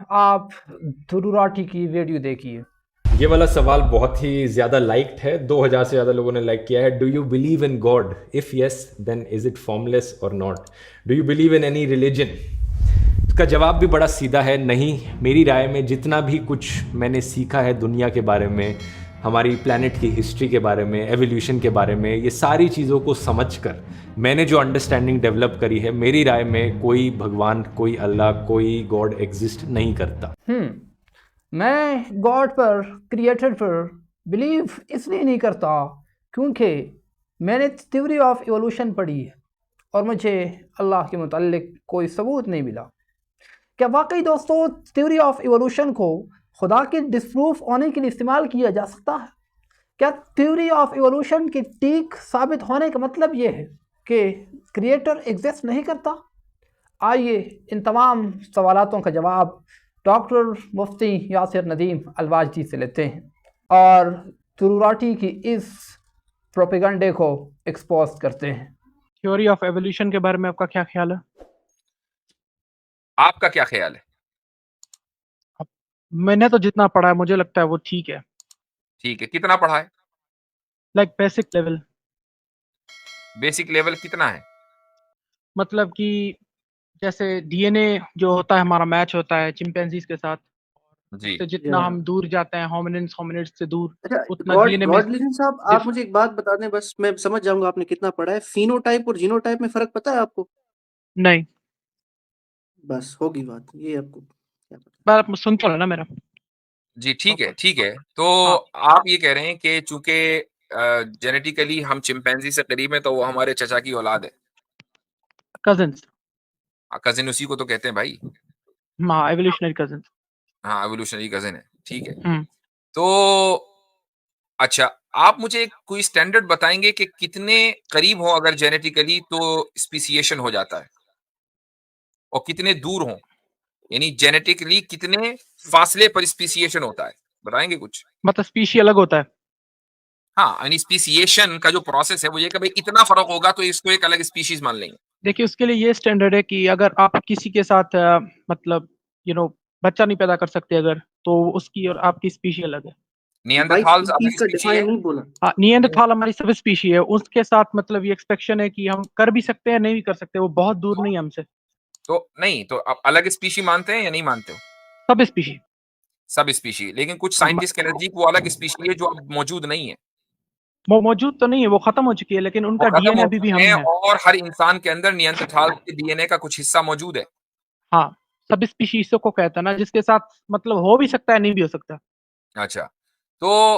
आप दुरुराटी की वीडियो देखिए। ये वाला सवाल बहुत ही ज़्यादा लाइक्ड है। 2000 से ज़्यादा लोगों ने लाइक किया है। Do you believe in God? If yes then is it formless और not? Do you believe in any religion? इसका जवाब भी बड़ा सीधा है, नहीं। मेरी राय में जितना भी कुछ मैंने सीखा है दुनिया के बारे में, हमारी प्लैनेट की हिस्ट्री के बारे में, एवोल्यूशन के बारे में, ये सारी चीज़ों को समझकर मैंने जो अंडरस्टैंडिंग डेवलप करी है, मेरी राय में कोई भगवान, कोई अल्लाह, कोई गॉड एग्जिस्ट नहीं करता। मैं गॉड पर, क्रिएटर पर बिलीव इसलिए नहीं करता क्योंकि मैंने थ्योरी ऑफ इवोल्यूशन पढ़ी है और मुझे अल्लाह के मुताल्लिक कोई सबूत नहीं मिला। क्या वाकई दोस्तों थ्योरी ऑफ इवोल्यूशन को खुदा के डिसप्रूफ होने के लिए इस्तेमाल किया जा सकता है? क्या थ्योरी ऑफ इवोल्यूशन के ठीक साबित होने का मतलब ये है कि क्रिएटर एग्जिस्ट नहीं करता? आइए इन तमाम सवालातों का जवाब डॉक्टर मुफ्ती यासिर नदीम अलवाजदी से लेते हैं और दुरुराटी की इस प्रोपेगंडे को एक्सपोज करते हैं। थ्योरी ऑफ एवोल्यूशन के बारे में आपका क्या ख्याल है? आपका क्या ख्याल है? मैंने तो जितना पढ़ा है मुझे लगता है वो ठीक है। ठीक है, कितना पढ़ा है? Like basic level. Basic level कितना है? मतलब कि जैसे डीएनए जो होता है हमारा मैच होता है चिंपैंजीज के साथ, जी तो जितना हम दूर जाते हैं होमिनिड्स से दूर, अच्छा, उतना गॉड डीएनए में गॉडलिन साहब, आप मुझे एक बात बता दें, बस मैं समझ जाऊंगा आपने कितना पढ़ा है। फिनोटाइप और जीनोटाइप में फर्क पता है आपको? नहीं। बस होगी बात, ये आपको क्या पता। पर आप सुन तो लेना मेरा। जी, ठीक है, ठीक है। तो हाँ। आप ये कह रहे हैं कि चूंकि जेनेटिकली हम चिंपैंजी से करीब हैं तो वो हमारे चचा की औलाद है। कजिन्स। कजिन उसी को तो कहते हैं भाई। हाँ, एवोल्यूशनरी कजिन्स। हाँ, एवोल्यूशनरी कजिन है, ठीक है। हम्म। तो अच्छा, आप मुझे कोई स्टैंडर्ड बताएंगे कि कितने करीब हो अगर जेनेटिकली तो स्पीसिएशन हो जाता है, और कितने दूर हो यानी जेनेटिकली कितने फासले पर स्पीसिएशन होता है, बताएंगे कुछ? मतलब स्पीशी अलग होता है। हाँ, यानी स्पीसिएशन का जो प्रोसेस है वो ये कि भाई इतना फर्क होगा तो इसको एक अलग स्पीशीज मान लेंगे। देखिए उसके लिए ये स्टैंडर्ड है कि अगर आप किसी के साथ मतलब बच्चा नहीं पैदा कर सकते अगर, तो उसकी और आपकी स्पीशी अलग है। भाई नियंडरथाल्स स्पीशीज अलग का स्पीशी है। डिफाइन नहीं बोला। हाँ, निएंडरथाल हमारी सब स्पीशी है, उसके साथ मतलब ये एक्सपेक्शन है कि हम कर भी सकते हैं, नहीं भी कर सकते, वो बहुत दूर नहीं है हमसे। तो नहीं तो आप अलग स्पीशी मानते हैं या नहीं मानते हो? सब स्पीशी। सब स्पीशी, लेकिन कुछ हाँ, साइंटिस्ट कह रहे हैं जी वो अलग स्पीशी है जो अब मौजूद नहीं है। वो मौजूद तो नहीं है, वो खत्म हो चुकी है, लेकिन वो उनका खत्म डीएनए हो अभी भी हम चुके हैं में है। और हर इंसान के अंदर नियंत्रथाल के डीएनए का कुछ हिस्सा मौजूद है। हाँ, सब स्पीशीज को कहता है ना, जिसके साथ मतलब हो भी सकता है, नहीं भी हो सकता। अच्छा, तो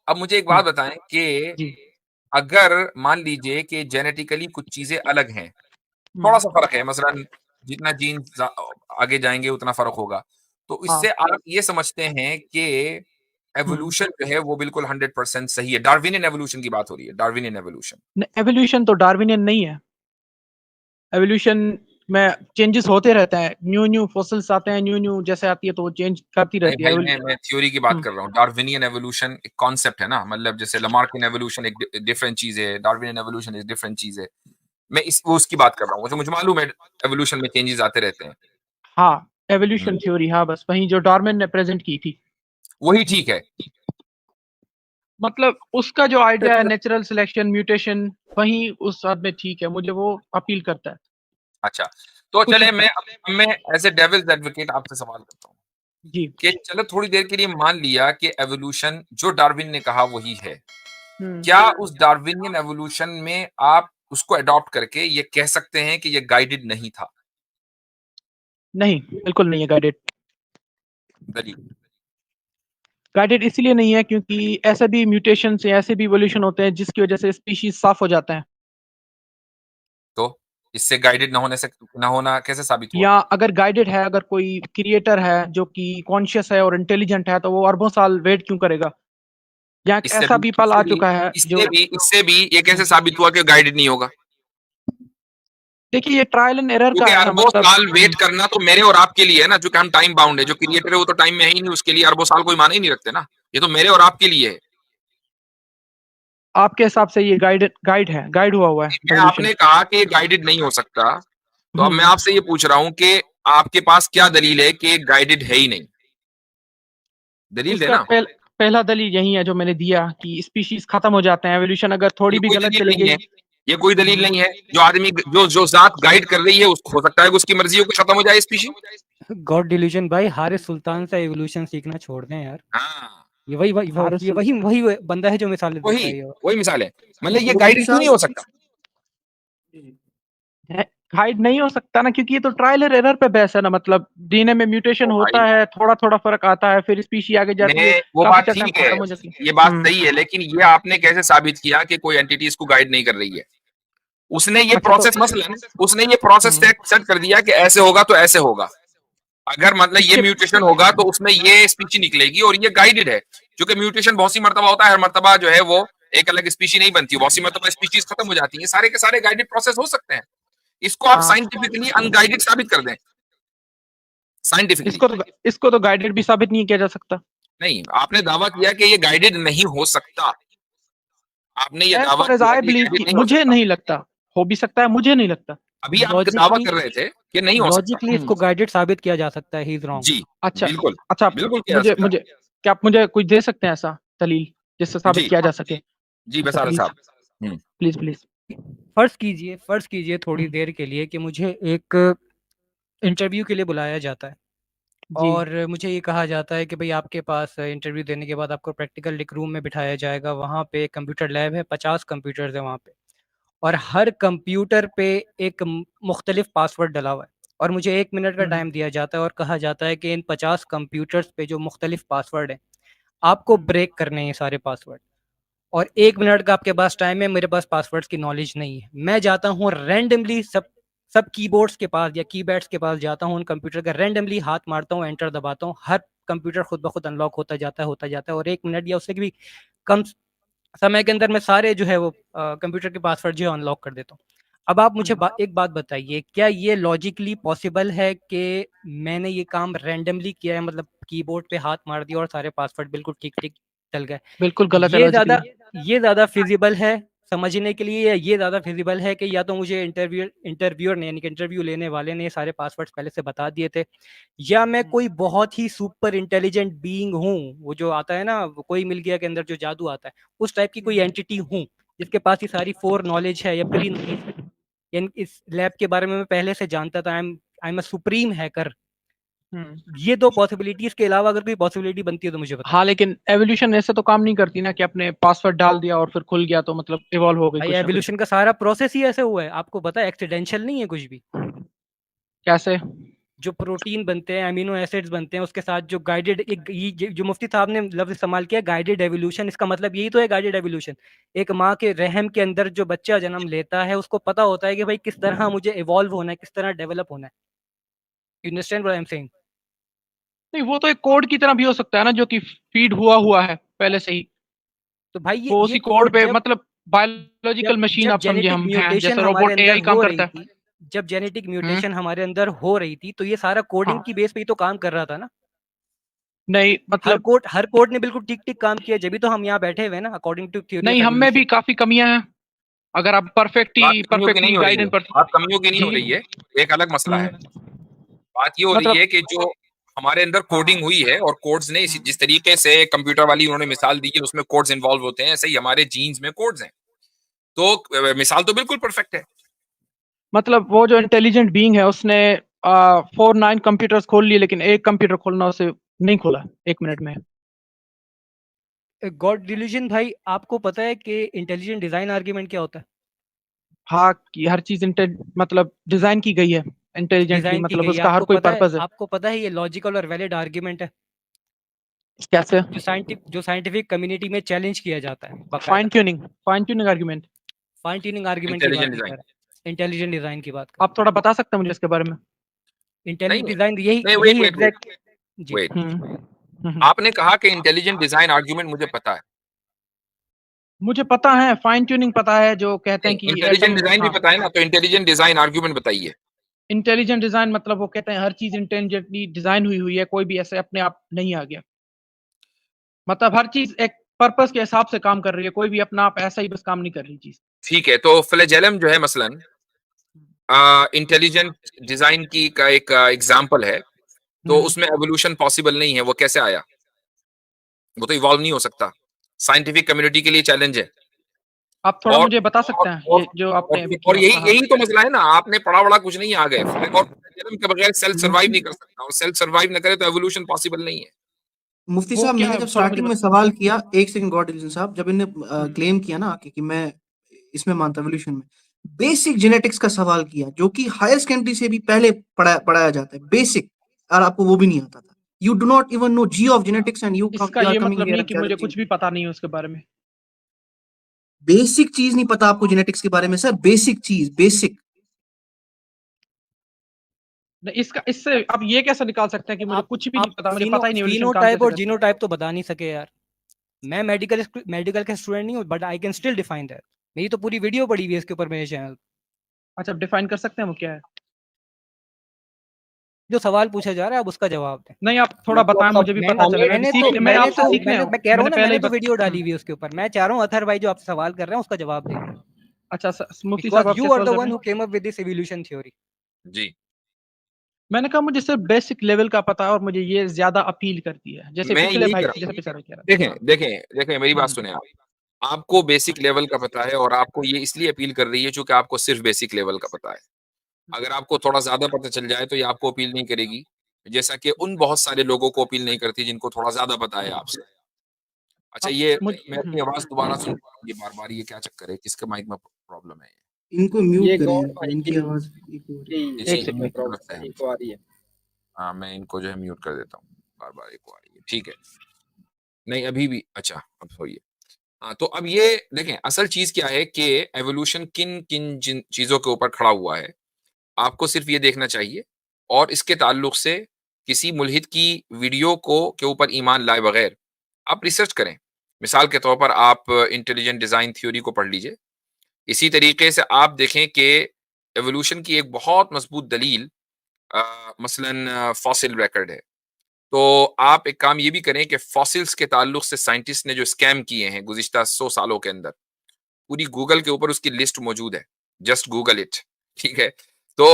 अब मुझे एक हम्म, बात बताएं कि जी। अगर मान लीजिए कि जेनेटिकली कुछ चीजें अलग हैं, हम्म, थोड़ा सा फर्क है, मसलन जितना जीन आगे जाएंगे उतना फर्क होगा, तो हाँ। इससे आप ये समझते हैं कि हम्म। एवोल्यूशन जो है वो बिल्कुल 100% सही है। डार्विनियन एवोल्यूशन की बात हो रही है, डार्विनियन एवोल्यूशन। एवोल्यूशन तो डार्विनियन नहीं है। एवोल्यूशन में चेंजेस होते रहते हैं, न्यू न्यू फॉसिल्स आते हैं, न्यू न्यू जैसे आती है तो वो चेंज करती नहीं रहती है। भाई, मैं थ्योरी की बात हम्म, कर रहा हूँ। डार्विनियन एवोल्यूशन एक कॉन्सेप्ट है ना, मतलब जैसे लमार्कियन एवोल्यूशन एक डिफरेंट चीज है, डार्विनियन एवोल्यूशन एक डिफरेंट चीज है। मैं वो उसकी बात कर रहा हूँ, मुझे मालूम है एवोल्यूशन में चेंजेस आते रहते हैं। हाँ, एवोल्यूशन हम्म, थ्योरी, हाँ, बस वही जो डार्विन ने प्रेजेंट की थी। वही ठीक है। मतलब उसका जो आइडिया है अच्छा, नेचुरल सिलेक्शन म्यूटेशन, वही उस हद में ठीक है, मुझे वो अपील करता है। अच्छा, तो कुछ चले हद मैं एज ए डेविल्स एडवोकेट आपसे सवाल करता हूँ जी। कि चलो थोड़ी देर के लिए मान लिया कि एवोल्यूशन जो डार्विन ने कहा वही है, हम्म, क्या उस डार्विनियन एवोल्यूशन में आप उसको अडॉप्ट करके ये कह सकते हैं कि ये गाइडेड नहीं था? नहीं, बिल्कुल नहीं है गाइडेड। दलील? गाइडेड इसलिए नहीं है क्योंकि ऐसे भी म्यूटेशन से ऐसे भी इवोल्यूशन होते हैं जिसकी वजह से स्पीशीज साफ हो जाते हैं। तो इससे गाइडेड ना होने से ना होना कैसे साबित हुआ? या अगर गाइडेड है, अगर कोई क्रिएटर है जो कि कॉन्शियस है और इंटेलिजेंट है, तो वो अरबों साल वेट क्यों करेगा? यहाँ एक इससे ऐसा भी भी पल आ चुका है जो इससे भी ये कैसे साबित हुआ कि गाइडेड नहीं होगा? देखिए ये ट्रायल एंड एरर का क्योंकि है ना, अरबों मतलब साल वेट करना तो मेरे और आपके लिए है ना, जो कि हम टाइम बाउंड है। जो क्रिएटर है वो तो टाइम में है ही नहीं, उसके लिए अरबों साल कोई माने ही नहीं रखते ना। ये तो मेरे और आपके लिए है। आपके हिसाब से ये गाइड है, गाइड हुआ है मैं एवोल्यूशन। आपने कहा कि गाइडेड नहीं हो सकता, तो अब मैं आपसे ये पूछ रहा हूं कि आपके पास क्या दलील है कि गाइडेड है ही नहीं? दलील उसका देना। पहला दलील यही है जो मैंने दिया कि स्पीशीज खत्म हो जाते हैं, एवोल्यूशन अगर थोड़ी ये भी कोई गलत दलील चली नहीं है, गई। ये कोई दलील नहीं है। जो आदमी जो जात गाइड कर रही है उसको हो सकता है कि उसकी मर्जी हो कि खत्म हो जाए स्पीशी। गॉड डिल्यूजन भाई, हारिस सुल्तान से एवोल्यूशन सीखना छोड़ दें यार। हाँ, ये वही वही हारिस ये वही वही बंदा है जो मिसालें देता है ये। वही मिसाल है। मतलब ये मुफ्ती गाइडेड क्यों नहीं साहब हो सकता? जी, जी। हाइड नहीं हो सकता ना, क्योंकि ये तो ट्रायल एंड एरर पे बेस है ना। मतलब डीएनए में म्यूटेशन तो होता भाई है, थोड़ा थोड़ा फर्क आता है, फिर स्पीशी आगे जाती है, वो काफी बात टाइम ठीक है, खत्म हो जाती है। ये बात सही है, लेकिन ये आपने कैसे साबित किया कि कोई एंटिटी इसको गाइड नहीं कर रही है? उसने ये अच्छा तो प्रोसेस मसलन उसने ये प्रोसेस सेट कर दिया कि ऐसे होगा तो ऐसे होगा। अगर मतलब ये इसके म्यूटेशन होगा तो उसमें ये स्पीशी निकलेगी और ये गाइडेड है। क्योंकि म्यूटेशन बहुत सी मर्तबा होता है, हर मर्तबा जो है वो एक अलग स्पीशी नहीं बनती, बहुत सी मर्तबा स्पीशीज खत्म हो जाती है। सारे के सारे गाइडेड प्रोसेस हो सकते हैं। इसको आप हाँ, साइंटिफिकली अनगाइडेड साबित कर दें, साइंटिफिकली। इसको तो गाइडेड भी साबित नहीं किया जा सकता। नहीं, आपने दावा किया कि ये गाइडेड नहीं हो सकता। आपने ये एज दावा फार एज किया आई कि ये बिलीव गाइडेड कि नहीं हो मुझे सकता। नहीं लगता। हो भी सकता है, मुझे नहीं लगता। अभी आप दावा लॉजिकली कर रहे थे कि नहीं हो सकता। लॉजिकली इसको गाइडेड साबित किया जा सकता है। He is wrong. जी, अच्छा बिल्कुल, अच्छा, बिल्कुल किया जा मुझे सकता मुझे क्या आप मुझे कुछ दे सकते हैं ऐसा दलील जिससे है। साबित जी, किया जा सके? जी अच्छा बसारत प्लीज साहब। Please please. फर्ज कीजिए थोड़ी देर के लिए कि मुझे एक इंटरव्यू के लिए बुलाया जाता है जी। और मुझे ये कहा जाता है कि भाई आपके पास इंटरव्यू देने के बाद आपको प्रैक्टिकल एक रूम में बिठाया जाएगा। वहाँ पे कंप्यूटर लैब है, 50 कंप्यूटर्स है वहाँ पे, और हर कंप्यूटर पे एक मुख्तलिफ पासवर्ड डला हुआ है। और मुझे 1 मिनट का टाइम दिया जाता है और कहा जाता है कि इन 50 कंप्यूटर्स पे जो मुख्तलिफ पासवर्ड हैं आपको ब्रेक करने हैं ये सारे पासवर्ड। और 1 मिनट का आपके पास टाइम है, मेरे पास पासवर्ड्स की नॉलेज नहीं है। मैं जाता हूँ रैंडमली सब कीबोर्ड्स के पास या कीपैड्स के पास जाता हूँ, उन कंप्यूटर का रैंडमली हाथ मारता हूँ, एंटर दबाता हूँ, हर कंप्यूटर खुद ब खुद अनलॉक होता जाता है और 1 मिनट या उससे भी कम समय के अंदर मैं सारे जो है वो कंप्यूटर के पासवर्ड जो है अनलॉक कर देता हूँ। अब आप मुझे एक बात बताइए, क्या ये लॉजिकली पॉसिबल है कि मैंने ये काम रैंडमली किया है, मतलब कीबोर्ड पे हाथ मार दिया और सारे पासवर्ड बिल्कुल ठीक ठीक चल गए? बिल्कुल गलत है ये लॉजिकली। ज़्यादा फिजिबल है समझने के लिए, या ये ज़्यादा फिजिबल है कि या तो मुझे इंटरव्यूअर ने यानी कि इंटरव्यू लेने वाले ने सारे पासवर्ड्स पहले से बता दिए थे, या मैं कोई बहुत ही सुपर इंटेलिजेंट बीइंग हूँ, वो जो आता है ना, वो कोई मिल गया के अंदर जो जादू आता है, उस टाइप की कोई एंटिटी हूँ जिसके पास ये सारी फोर नॉलेज है या प्री नॉलेज है, यानी इस लैब के बारे में मैं पहले से जानता था। I am a supreme hacker. ये दो पॉसिबिलिटीज के अलावा अगर कोई पॉसिबिलिटी बनती है तो मुझे बताएं। हाँ, लेकिन एवोल्यूशन ऐसे तो काम नहीं करती ना कि आपने पासवर्ड डाल दिया और फिर खुल गया तो मतलब इवॉल्व हो गई भाई कुछ ना कुछ। एवोल्यूशन का सारा प्रोसेस ही ऐसे हुआ है, आपको पता है, एक्सीडेंशियल नहीं है कुछ भी। कैसे? जो प्रोटीन बनते हैं, अमीनो एसिड्स बनते हैं, उसके साथ जो गाइडेड जो मुफ्ती साहब ने लफ्ज इस्तेमाल किया गाइडेड एवोल्यूशन, इसका मतलब यही तो है गाइडेड एवोल्यूशन। एक माँ के रहम के अंदर जो बच्चा जन्म लेता है उसको पता होता है कि भाई किस तरह मुझे इवॉल्व होना है, किस तरह डेवलप होना है। You understand what I am saying? नहीं, वो तो एक कोड की तरह भी हो सकता है ना, जो कि फीड हुआ हुआ है पहले से ही। तो भाई वो ये उसी कोड कोड पे जब मतलब बायोलॉजिकल जब मशीन जब आप समझे जेनेटिक हम हैं, म्यूटेशन जैसे हमारे रोबोट अंदर एआई काम हो करता रही है। थी, जब जेनेटिक हम्म। म्यूटेशन हमारे अंदर हो रही थी, तो ये सारा कोडिंग हाँ। की बेस पे ही तो काम कर रहा था ना। नहीं मतलब हर कोड ने बिल्कुल ठीक ठीक काम किया, जब भी तो हम यहाँ बैठे हुए हैं ना, अकॉर्डिंग टू थ्योरी नहीं, ऑफ हम में भी एवोल्यूशन। काफी कमियां हैं। अगर आप बात कमियों की नहीं परफेक्टली हो रही है, गाइडेंस पर। बात कमियों की नहीं हो जी। रही है, एक अलग मसला है। बात ये हो रही मतलब है कि जो हमारे अंदर कोडिंग हुई है और कोड्स ने जिस तरीके से कंप्यूटर वाली उन्होंने मिसाल दी कि उसमें कोड्स इन्वॉल्व होते हैं, ऐसे ही हमारे जीन्स में कोड्स हैं। तो मिसाल तो बिल्कुल परफेक्ट है। मतलब वो जो इंटेलिजेंट बीइंग है उसने 4-9 कंप्यूटर्स खोल लिए, लेकिन एक कंप्यूटर खोलना उसे नहीं खोला 1 मिनट में। गॉड डिल्यूजन भाई, आपको पता है कि इंटेलिजेंट डिजाइन आर्ग्यूमेंट क्या होता है? हाँ, कि हर चीज मतलब डिजाइन की गई है इंटेलिजेंटली, डिजाइन की मतलब गई है, उसका हर कोई पर्पस है। आपको पता है ये लॉजिकल और वैलिड आर्ग्यूमेंट है कैसे? जो साइंटिफिक कम्युनिटी में चैलेंज किया जाता है फाइन बाकायदा। Tuning fine tuning argument. Fine tuning argument की बात इंटेलिजेंट नहीं कर डिजाइन। रहा, इंटेलिजेंट डिजाइन की बात कर आप थोड़ा बता सकते हैं मुझे इसके बारे में? नहीं इंटेलिजेंट नहीं डिजाइन यही नहीं, वेट यही वेट वेट एग्जैक्ट। जी। वेट। हम्म। आपने कहा कि इंटेलिजेंट डिजाइन आर्ग्यूमेंट मुझे पता है। मुझे पता है, फाइन ट्यूनिंग पता है, जो कहते नहीं, हैं कि इंटेलिजेंट एटम। डिजाइन भी हाँ, पता है ना, तो इंटेलिजेंट डिजाइन आर्ग्यूमेंट बताइए। इंटेलिजेंट डिजाइन मतलब वो कहते हैं हर चीज इंटेलिजेंटली डिजाइन हुई हुई है, कोई भी ऐसे अपने आप नहीं आ गया। मतलब हर चीज एक पर्पस के हिसाब से काम कर रही है, कोई भी अपना आप ऐसा ही बस काम नहीं कर रही चीज। ठीक है, तो फ्लैजेलम जो है मसलन इंटेलिजेंट डिजाइन की का एक एग्जाम्पल है, तो हम्म, उसमें एवोल्यूशन पॉसिबल नहीं है, वो कैसे आया? वो तो इवॉल्व नहीं हो सकता, साइंटिफिक कम्युनिटी के लिए चैलेंज है। आप थोड़ा और मुझे बता और सकते हैं और ये जो आपने अभी और किया यही कहा? यही तो मसला है ना, आपने पढ़ा वढ़ा कुछ नहीं, आ गए और जन्म के बगैर सेल सर्वाइव नहीं कर सकता, और सेल सर्वाइव न करे तो एवोल्यूशन पॉसिबल नहीं है। मुफ्ती वो साहब, क्या मैंने है जब थोड़ा मुझे स्टार्टिंग में सवाल किया, एक सेकंड गॉड डिलीजन साहब, जब इनने हम्म, क्लेम किया ना कि मैं इसमें मानता एवोल्यूशन में, बेसिक जेनेटिक्स का सवाल किया जो कि हायर सेकेंडरी से भी पहले पढ़ाया जाता है, बेसिक, और आपको वो भी नहीं आता था। You do not even know G of genetics and you इसका आर ये कमिंग मतलब हियर नहीं एंड कि मुझे चैलेंजिंग। कुछ भी पता नहीं है उसके बारे में। बेसिक चीज नहीं पता आपको जेनेटिक्स के बारे में सर, बेसिक चीज, बेसिक। नहीं, इसका इससे आप ये कैसे निकाल सकते हैं कि मुझे कुछ भी नहीं आप पता, मुझे पता ही नहीं एवोल्यूशन काम फिनोटाइप कैसे और करता है। जीनोटाइप तो बता नहीं सके यार। मैं मेडिकल का स्टूडेंट नहीं हूँ, but I can still define that. मेरी तो पूरी वीडियो पड़ी हुई है इसके ऊपर मेरे चैनल। अच्छा, डिफाइन कर सकते हैं वो क्या है? जो सवाल पूछा जा रहा है आप उसका जवाब दें। नहीं, आप थोड़ा बताएं, मुझे भी पता चलेगा। मैंने तो मैं आपसे सीखने आया हूँ, मैं कह रहा हूँ मैंने ना, पहले मैंने ही तो वीडियो डाली हम्म, हुई है उसके ऊपर। मैं चाह रहा हूँ अथर भाई जो आपसे सवाल कर रहे हैं उसका जवाब दें, अच्छा मुफ्ती बिकॉज साहब, आप यू क्या आर सवाल द कर रहे वन हैं? Who came up with this evolution theory. जी, मैंने कहा मुझे सिर्फ बेसिक लेवल का पता है और मुझे ये ज्यादा अपील करती है, जैसे मैं पिछले यही भाई कह रहा जैसे हूँ। पिछले भाई कह रहा देखें था। हाँ। देखें देखें, मेरी बात हम्म, सुने आप। आपको बेसिक लेवल का पता है, और आपको ये इसलिए अपील कर रही है क्योंकि आपको सिर्फ बेसिक लेवल का पता है। अगर आपको थोड़ा ज्यादा पता चल जाए तो ये आपको अपील नहीं करेगी, जैसा कि उन बहुत सारे लोगों को अपील नहीं करती जिनको थोड़ा ज्यादा पता है आपसे। अच्छा, आप ये मुझ मैं अपनी आवाज दोबारा सुन पा रहा हूँ ये बार बार, ये क्या चक्कर है, किसके माइक में प्रॉब्लम है? इनको म्यूट ये करें, गॉड भाई इनकी की आवाज इको हो रही है। ये एक जी सेकंड। लगता है। इनको आ रही है। हाँ, मैं इनको जो है म्यूट कर देता हूँ, बार बार एको आ रही है, ठीक है। नहीं अभी भी, अच्छा अब होइए। हाँ, तो अब ये देखें असल चीज क्या है कि एवोल्यूशन किन किन जिन चीजों के ऊपर खड़ा हुआ है, आपको सिर्फ ये देखना चाहिए। और इसके ताल्लुक से किसी मुल्हिद की वीडियो को के ऊपर ईमान लाए बगैर आप रिसर्च करें। मिसाल के तौर पर आप इंटेलिजेंट डिजाइन थ्योरी को पढ़ लीजिए। इसी तरीके से आप देखें कि एवोल्यूशन की एक बहुत मजबूत दलील मसलन फॉसिल रिकॉर्ड है। तो आप एक काम ये भी करें कि फॉसिल्स के ताल्लुक से साइंटिस्ट ने जो स्कैम किए हैं गुज़िश्ता 100 सालों के अंदर, पूरी गूगल के ऊपर उसकी लिस्ट मौजूद है। जस्ट गूगल इट, ठीक है? तो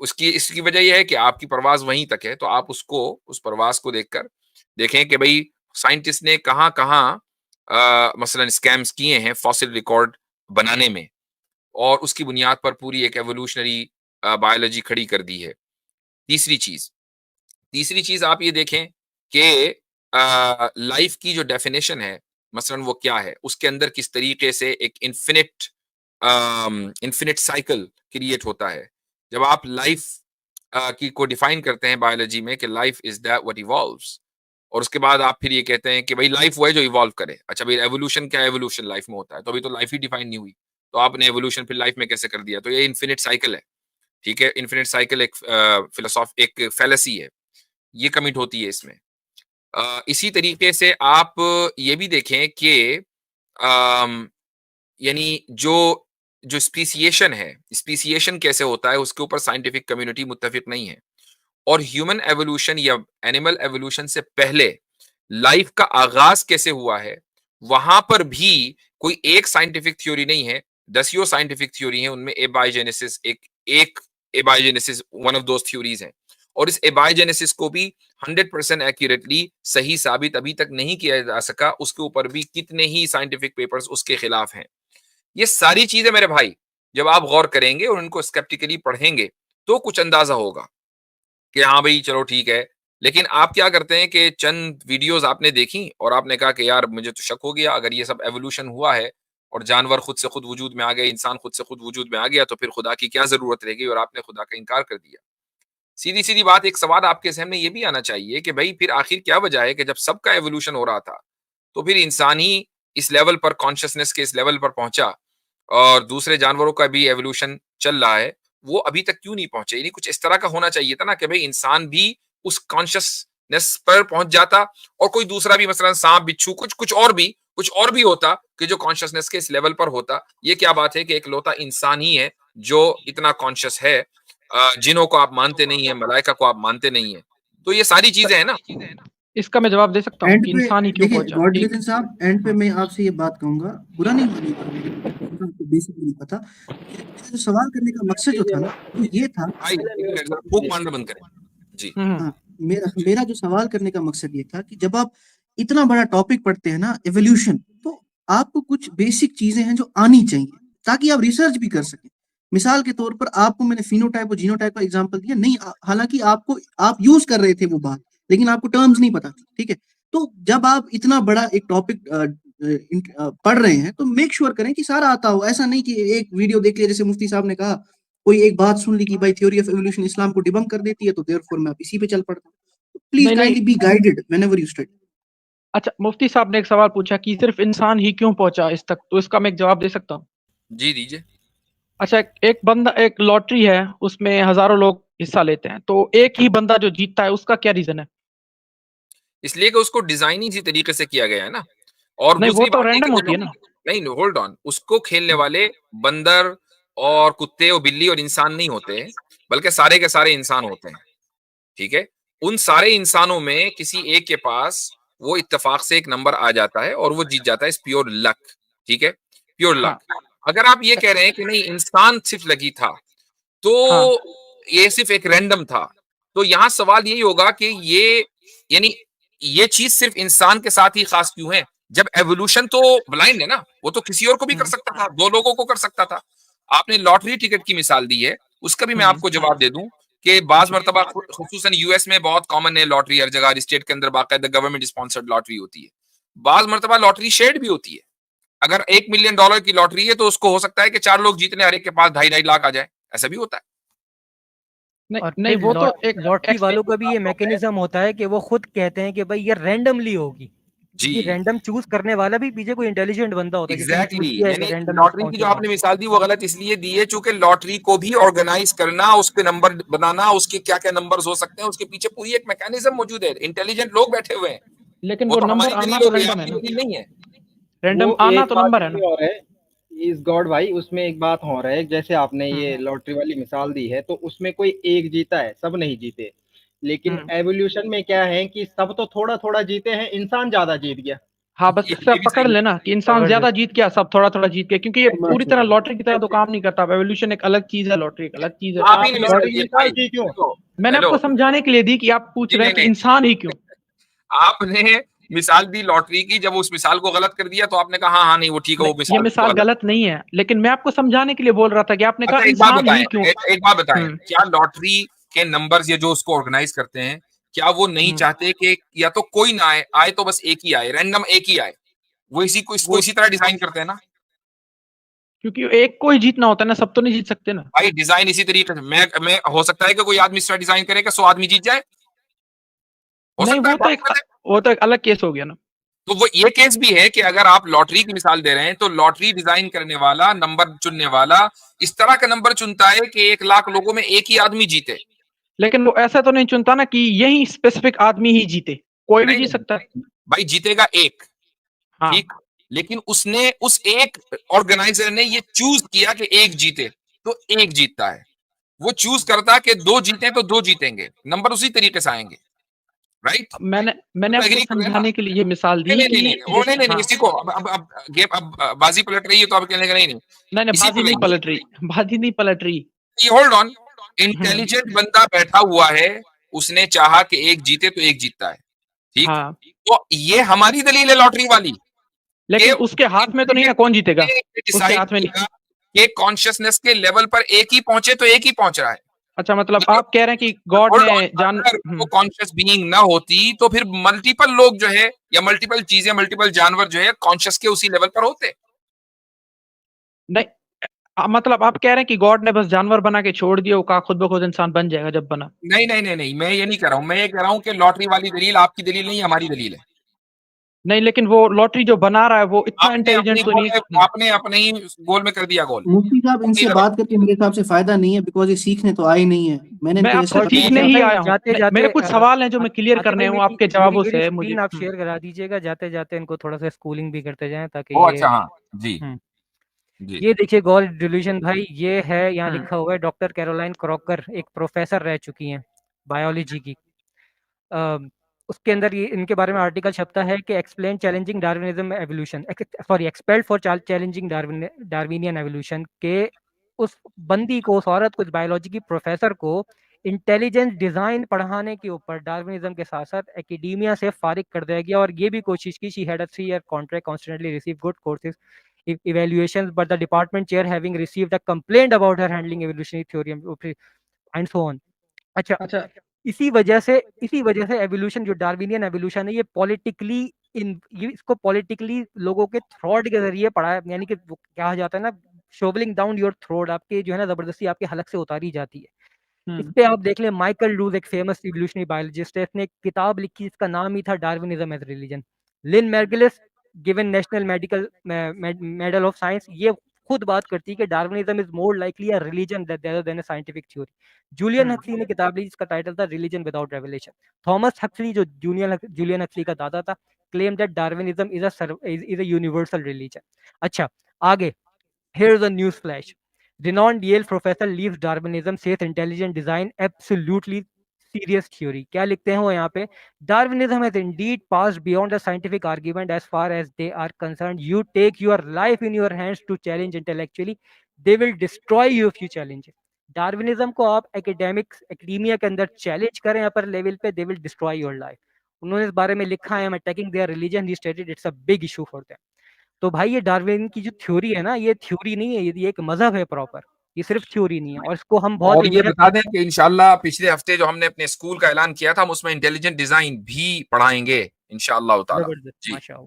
उसकी इसकी वजह ये है कि आपकी परवाज़ वहीं तक है, तो आप उसको उस परवाज़ को देखकर देखें कि भई साइंटिस्ट ने कहाँ-कहाँ मसलन स्कैम्स किए हैं फॉसिल रिकॉर्ड बनाने में, और उसकी बुनियाद पर पूरी एक एवोल्यूशनरी बायोलॉजी खड़ी कर दी है। तीसरी चीज़ तीसरी चीज़ आप ये देखें कि लाइफ की जो डेफिनेशन है, मसलन वो क्या है? उसके अंदर किस तरीके से एक इन्फिनिट साइकिल क्रिएट होता है। जब आप लाइफ की को डिफाइन करते हैं बायोलॉजी में कि life is that what evolves, और उसके बाद आप फिर ये कहते हैं कि भई लाइफ वो है जो इवॉल्व करे। अच्छा भई एवोल्यूशन क्या है? एवोल्यूशन लाइफ में होता है, तो अभी तो लाइफ ही डिफाइन नहीं हुई। तो आपने एवोल्यूशन फिर लाइफ में कैसे कर दिया? तो ये इन्फिनिट साइकिल है, ठीक है? इन्फिनिट साइकिल एक एक फैलेसी है। ये कमिट होती है इसमें। इसी तरीके से आप ये भी देखें कि अम, यानी जो जो स्पीसिएशन है, स्पीसिएशन कैसे होता है उसके ऊपर साइंटिफिक कम्युनिटी मुत्तफिक नहीं है। और ह्यूमन एवोल्यूशन या एनिमल एवोल्यूशन से पहले लाइफ का आगाज कैसे हुआ है, वहां पर भी कोई एक साइंटिफिक थ्योरी नहीं है। दसियों साइंटिफिक थ्योरी है, उनमें एबायोजेनेसिस एक एबायोजेनेसिस वन ऑफ दोस थ्योरीज है। और इस एबायोजेनेसिस को भी 100% एक्यूरेटली सही साबित अभी तक नहीं किया जा सका, उसके ऊपर भी कितने ही साइंटिफिक पेपर्स उसके खिलाफ हैं। ये सारी चीजें मेरे भाई जब आप गौर करेंगे और उनको स्केप्टिकली पढ़ेंगे तो कुछ अंदाजा होगा कि हाँ भाई चलो ठीक है। लेकिन आप क्या करते हैं कि चंद वीडियोस आपने देखी और आपने कहा कि यार मुझे तो शक हो गया, अगर ये सब एवोल्यूशन हुआ है और जानवर खुद से खुद वजूद में आ गए, इंसान खुद से खुद वजूद में आ गया, तो फिर खुदा की क्या जरूरत रह गई, और आपने खुदा का इनकार कर दिया। सीधी सीधी बात, एक सवाल आपके जहन में ये भी आना चाहिए कि भाई फिर आखिर क्या वजह है कि जब सबका एवोल्यूशन हो रहा था तो फिर इंसान ही इस लेवल पर, कॉन्शियसनेस के इस लेवल पर पहुंचा, और दूसरे जानवरों का भी एवोल्यूशन चल रहा है, वो अभी तक क्यों नहीं पहुंचे? यानी कुछ इस तरह का होना चाहिए था ना कि भाई इंसान भी उस कॉन्शियसनेस पर पहुंच जाता, और कोई दूसरा भी मसलन सांप बिच्छू कुछ और भी होता कि जो कॉन्शियसनेस के इस लेवल पर होता। ये क्या बात है कि एक लौता इंसान ही है जो इतना कॉन्शियस है। जिनों को आप मानते नहीं है, मलाइका को आप मानते नहीं है, तो ये सारी चीजें हैं ना। इसका मैं जवाब दे सकता हूँ एंड कि पे इंसान ही क्यों देखिए पहुंचा। गॉड एक रिलीजन साहब, एंड पे हाँ, मैं आपसे ये बात कहूंगा, बुरा नहीं मानिएगा, आपको बेसिकली नहीं पता, मेरा जो सवाल करने का मकसद जो था ना वो ये था। भाई एक मिनट जरा फूक मारना बंद करें जी। हाँ, मेरा जो सवाल करने का मकसद ये था कि जब आप इतना बड़ा टॉपिक पढ़ते हैं ना एवोल्यूशन, तो आपको कुछ बेसिक चीजें हैं जो आनी चाहिए ताकि आप रिसर्च भी कर सकें। मिसाल के तौर पर आपको मैंने फिनोटाइप और जीनोटाइप का एग्जांपल दिया, नहीं हालांकि आपको आप यूज कर रहे थे वो बात, लेकिन आपको टर्म्स नहीं पता थी, ठीक है। तो जब आप इतना बड़ा एक टॉपिक पढ़ रहे हैं तो मेक श्योर करें कि सारा आता हो। ऐसा नहीं कि एक वीडियो देख लिया, जैसे मुफ्ती साहब ने कहा, कोई एक बात सुन ली कि भाई थ्योरी ऑफ एवोल्यूशन इस्लाम को डिबंक कर देती है, तो देयरफॉर मैं आप इसी पे चल पड़ता हूं। प्लीज नहीं नहीं kindly be guided whenever you study. अच्छा, मुफ्ती साहब ने एक सवाल पूछा कि सिर्फ इंसान ही क्यों पहुंचा इस तक, तो इसका मैं एक जवाब दे सकता हूँ। जी दीजिए। अच्छा, एक बंदा, एक लॉटरी है, उसमें हजारों लोग हिस्सा लेते हैं, तो एक ही बंदा जो जीतता है उसका क्या रीजन है? इसलिए कि उसको डिजाइन ही इसी तरीके से किया गया है ना। और नहीं, वो दूसरी तो बात ये रैंडम कि होती है देखो, ना। नहीं होल्ड ऑन, उसको खेलने वाले बंदर और कुत्ते और बिल्ली और इंसान नहीं होते, बल्कि सारे के सारे इंसान होते हैं, ठीक है। उन सारे इंसानों में किसी एक के पास वो इत्तेफाक से एक नंबर आ जाता है और वो जीत जाता है, इस प्योर लक, ठीक है, प्योर हाँ लक। अगर आप ये कह रहे हैं कि नहीं इंसान सिर्फ लकी था, तो हाँ ये सिर्फ एक रैंडम था, तो यहां सवाल यही होगा कि ये यानी ये चीज सिर्फ इंसान के साथ ही खास क्यों है, जब एवोल्यूशन तो ब्लाइंड है ना, वो तो किसी और को भी कर सकता था, दो लोगों को कर सकता था। आपने लॉटरी टिकट की मिसाल दी है, उसका भी मैं आपको जवाब दे दूं कि बाज मर्तबा खुसूसन यूएस में बहुत कॉमन है लॉटरी, हर जगह स्टेट के अंदर बाकायदा गवर्नमेंट स्पॉन्सर्ड लॉटरी होती है। बाज मर्तबा लॉटरी शेड भी होती है। अगर $1 मिलियन की लॉटरी है तो उसको हो सकता है कि 4 लोग जीतने, हर एक के पास 2.5 लाख आ जाए, ऐसा भी होता है। नहीं और नहीं, फिर वो तो एक लॉटरी वालों का भी ये मैकेनिज्म होता है कि वो खुद कहते हैं कि भाई ये रैंडमली होगी, जी क्योंकि रैंडम चूज करने वाला भी पीछे कोई इंटेलिजेंट बंदा होता है जिसने चूज एग्जैक्टली किया है कि यानी रैंडमली लॉटरी की जो पहुंचेगा। आपने मिसाल दी वो गलत इसलिए दी है चूंकि लॉटरी को भी ऑर्गेनाइज करना, उसके नंबर बनाना, उसके क्या क्या नंबर्स हो सकते हैं, उसके पीछे पूरी एक मैकेनिज्म मौजूद है, इंटेलिजेंट लोग बैठे हुए हैं। लेकिन वो वो तो नंबर हमारी आना दलील हो तो गई, रैंडम है आपकी ना। दलील नहीं है। रैंडम वो आना एक तो बात नंबर है ना। भी और है इस गॉड भाई, उसमें एक बात हो रहा है, जैसे आपने ये हम्म लॉटरी वाली मिसाल दी है तो उसमें कोई एक जीता है, सब नहीं जीते। लेकिन हम्म एवोल्यूशन में क्या है कि सब तो थोड़ा थोड़ा जीते हैं, इंसान ज्यादा जीत गया। हाँ, बस इसका ये भी पकड़ सही है। लेना कि इंसान ज्यादा जबरदस्त। जीत गया, सब थोड़ा थोड़ा जीत गया, क्योंकि ये पूरी तरह बस लॉटरी की तरह तो काम नहीं करता। एवोल्यूशन एक अलग चीज है, लॉटरी एक अलग चीज है। आप ही आप ने मिसाल लॉटरी दी है मिसाल भाई, की क्यों? देखो, मैंने हेलो, आपको समझाने के लिए दी कि आप पूछ जी रहे नहीं हैं कि नहीं, इंसान ही क्यों। आपने मिसाल दी लॉटरी की, जब उस मिसाल को गलत कर दिया तो आपने कहा हाँ हाँ नहीं वो ठीक है, वो नहीं, ये मिसाल तो मिसाल गलत। गलत नहीं है, लेकिन मैं आपको समझाने के लिए बोल रहा था कि आपने कहा अच्छा एक बात इंसान बताएं, ही क्यों। एक बात बताएं, हम्म क्या लॉटरी के नंबर्स ये जो उसको ऑर्गेनाइज करते हैं, क्या वो नहीं हम्म चाहते कि या तो कोई ना आए, आए तो बस एक ही आए, रैंडम एक ही आए, वो इसी को इसको वो इसी तरह डिजाइन करते हैं ना। क्योंकि एक को ही जीतना होता है ना, सब तो नहीं जीत सकते ना। भाई डिजाइन इसी तरीके से मैं हो सकता है कि कोई आदमी इस तरह डिजाइन करे कि 100 आदमी जीत जाए, हो नहीं, सकता है, बहुत गलत है। वो तो एक अलग केस हो गया ना। तो वो ये केस भी है कि अगर आप लॉटरी की मिसाल दे रहे हैं तो लॉटरी डिजाइन करने वाला, नंबर चुनने वाला इस तरह का नंबर चुनता है कि 1 लाख लोगों में एक ही आदमी जीते। लेकिन वो ऐसा तो नहीं चुनता ना कि यही स्पेसिफिक आदमी ही जीते, कोई भी नहीं जीत नहीं सकता है। भाई, जीतेगा एक, हाँ, ठीक, लेकिन उसने उस एक ऑर्गेनाइजर ने ये चूज किया कि एक जीते तो एक जीतता है, वो चूज करता कि दो जीते तो दो जीतेंगे, नंबर उसी तरीके से आएंगे, राइट। मैंने तो आपको एग्री कर रहे हैं ना। समझाने के लिए ये मिसाल नहीं दी नहीं नहीं कि नहीं वो नहीं जैसे नहीं नहीं, हाँ, इसी को अब गेम अब बाजी पलट रही है तो अब कहने का नहीं नहीं, नहीं नहीं, इसी को बाजी नहीं लेंगे। पलट रही, बाजी नहीं पलट रही। ये होल्ड ऑन, हम्म इंटेलिजेंट बंदा बैठा हुआ है, उसने चाहा कि एक जीते तो एक जीतता है, ठीक। हाँ, तो ये हमारी दलील है लॉटरी वाली कि लेकिन उसके हाथ में तो नहीं ना कौन जीतेगा। उसके डिसाइड हाथ में नहीं। किया कि कॉन्शियसनेस के लेवल पर एक ही पहुंचे तो एक ही पहुंच रहा है। अच्छा, मतलब मतलब आप कह रहे हैं कि गॉड होल्ड ने ऑन, जान अगर वो कॉन्शियस बीइंग ना होती तो फिर मल्टीपल लोग जो है या मल्टीपल चीजें, मल्टीपल जानवर जो है कॉन्शियस के उसी लेवल पर होते। नहीं, मतलब आप कह रहे हैं कि गॉड ने बस जानवर बना के छोड़ दिया, वो कहा खुद ब खुद इंसान बन जाएगा जब बना। नहीं नहीं नहीं नहीं, मैं ये नहीं कह रहा हूं, मैं ये कह रहा हूं कि लॉटरी वाली दलील आपकी दलील नहीं, हमारी दलील है। नहीं, लेकिन वो लॉटरी जो बना रहा है वो इतना आपने इंटेलिजेंट अपनी तो गोल नहीं। में आपने अपने ही गोल में कर दिया गोल, मुफ्ती साहब, अपनी इनसे जगह। बात करके मेरे हिसाब से फायदा नहीं है, बिकॉज ये सीखने तो आए नहीं है। मैंने मैं इनको ये आपसे सेटअप नहीं सीखने नहीं ही भाई आया हूँ। जाते जाते मेरे कुछ सवाल हैं जो मैं क्लियर आतिफ करने भाई हूँ, मेरी आपके मेरी जवाबों मेरी से मुझे स्क्रीन आप शेयर करा दीजिएगा, जाते जाते इनको थोड़ा सा स्कूलिंग भी करते जाएं ताकि ओ ये अच्छा हाँ जी हम्म जी। ये देखिए गॉड डिल्यूशन भाई, ये है यहाँ हम्म लिखा हुआ है, डॉक्टर कैरोलाइन क्रॉकर एक प्रोफेसर रह चुकी हैं बायोलॉजी की। उसके अंदर ये इनके बारे में आर्टिकल छपता है कि explain challenging Darwinism evolution, sorry expelled for challenging Darwinian evolution, के उस बंदी को, उस औरत को, उस बायोलॉजी की प्रोफेसर को इंटेलिजेंस डिजाइन पढ़ाने के ऊपर डार्विनिज्म के साथ साथ एकेडेमिया से फारिग कर दिया गया। और ये भी कोशिश की, she had a 3-year contract, constantly receive good courses evaluations, but the department chair having received a complaint about her handling evolutionary theory and so on। अच्छा, अच्छा इसी वजह से एवोल्यूशन, जो डार्विनियन एवोल्यूशन है, ये पॉलिटिकली इसको पॉलिटिकली लोगों के थ्रॉट के जरिए पढ़ा है, यानी कि कहा जाता है ना, शोवलिंग डाउन योर थ्रोट, आपके जो है ना जबरदस्ती आपके हलक से उतारी जाती है। इस पे आप देख लें, माइकल लूज एक फेमस इवोल्यूशनरी बायोलॉजिस्ट है, इसने एक किताब लिखी, इसका नाम ही था Darwinism as religion. Lynn Margulis given national medal of science, ये खुद बात करती है कि Darwinism is more likely a religion there than a scientific theory. Julian Huxley ने किताब ली जिसका टाइटल था religion without revelation. Thomas Huxley, जो जूलियन हक्सली का दादा था, claim that Darwinism is a universal religion. अच्छा, आगे, here is a news flash. Renowned Yale professor leaves Darwinism, says intelligent design absolutely serious theory। क्या लिखते हैं वो यहाँ पे? Darwinism has indeed passed beyond the scientific argument as far as they are concerned. You take your life in your hands to challenge intellectually, they will destroy you if you challenge it। Darwinism को आप academia के अंदर challenge करें upper level पे, they will destroy your life. उन्होंने इस बारे में लिखा है, attacking their religion, he stated it's a big issue for them. तो भाई ये डार्विन की जो थ्योरी है ना, ये थ्योरी नहीं है, ये एक मजहब है प्रॉपर, ये सिर्फ थ्योरी नहीं है। और इसको हम बहुत और ये इज्जत, बता दें कि इंशाल्लाह पिछले हफ्ते जो हमने अपने स्कूल का ऐलान किया था, हम उसमें इंटेलिजेंट डिजाइन भी पढ़ाएंगे इंशाल्लाह ताला। जबरदस्त, जी माशाअल्लाह।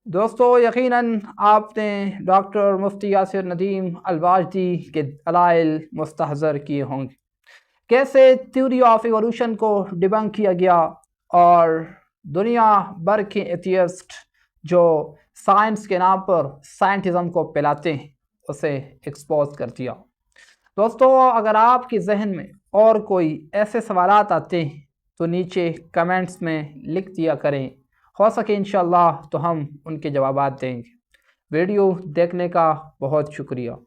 दोस्तों, यकीनन आपने डॉक्टर मुफ्ती यासिर नदीम अल-वाजदी के दलाइल मुस्तहज़र किए होंगे, कैसे थ्योरी ऑफ इवोल्यूशन को डिबंक किया गया और दुनिया भर के एथियस्ट जो साइंस के नाम पर साइंटिज़म को पिलाते हैं उसे एक्सपोज कर दिया। दोस्तों, अगर आपके जहन में और कोई ऐसे सवालात आते हैं तो नीचे कमेंट्स में लिख दिया करें, हो सके इंशाअल्लाह तो हम उनके जवाबात देंगे। वीडियो देखने का बहुत शुक्रिया।